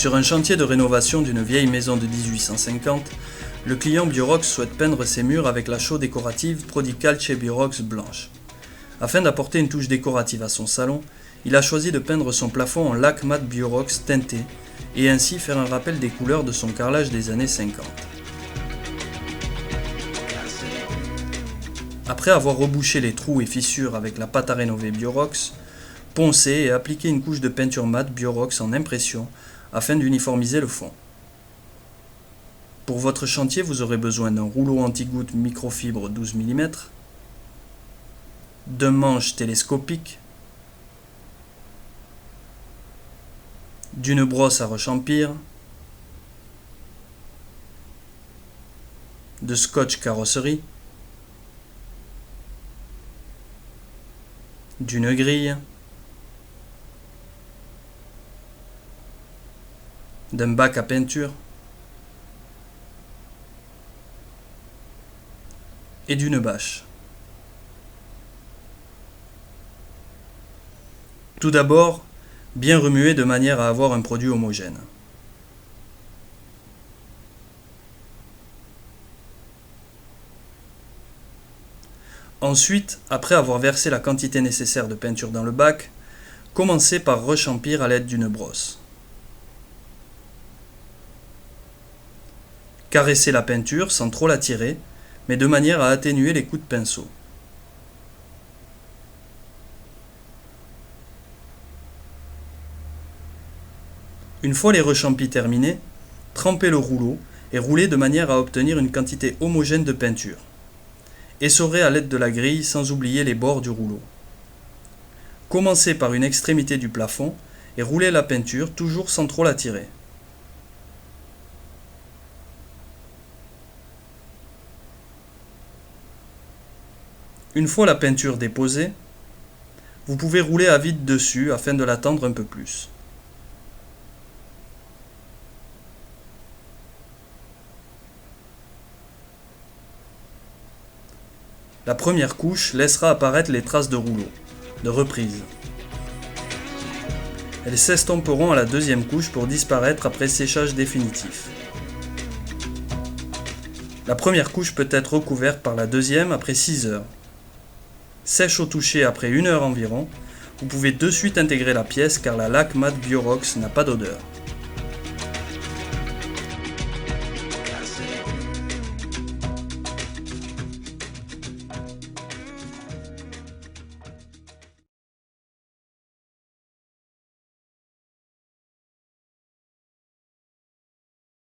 Sur un chantier de rénovation d'une vieille maison de 1850, le client Biorox souhaite peindre ses murs avec la chaux décorative Prodicalce Biorox blanche. Afin d'apporter une touche décorative à son salon, il a choisi de peindre son plafond en lac mat Biorox teinté et ainsi faire un rappel des couleurs de son carrelage des années 50. Après avoir rebouché les trous et fissures avec la pâte à rénover Biorox, poncé et appliqué une couche de peinture mat Biorox en impression afin d'uniformiser le fond. Pour votre chantier, vous aurez besoin d'un rouleau anti-goutte microfibre 12 mm, d'un manche télescopique, d'une brosse à rechampir, de scotch carrosserie, d'une grille, d'un bac à peinture et d'une bâche. Tout d'abord, bien remuer de manière à avoir un produit homogène. Ensuite, après avoir versé la quantité nécessaire de peinture dans le bac, commencez par rechampir à l'aide d'une brosse. Caressez la peinture sans trop la tirer, mais de manière à atténuer les coups de pinceau. Une fois les rechampis terminés, trempez le rouleau et roulez de manière à obtenir une quantité homogène de peinture. Essorez à l'aide de la grille sans oublier les bords du rouleau. Commencez par une extrémité du plafond et roulez la peinture toujours sans trop la tirer. Une fois la peinture déposée, vous pouvez rouler à vide dessus afin de la tendre un peu plus. La première couche laissera apparaître les traces de rouleau, de reprise. Elles s'estomperont à la deuxième couche pour disparaître après séchage définitif. La première couche peut être recouverte par la deuxième après 6 heures. Sèche au toucher après 1 heure environ, vous pouvez de suite intégrer la pièce car la laque mat Biorox n'a pas d'odeur.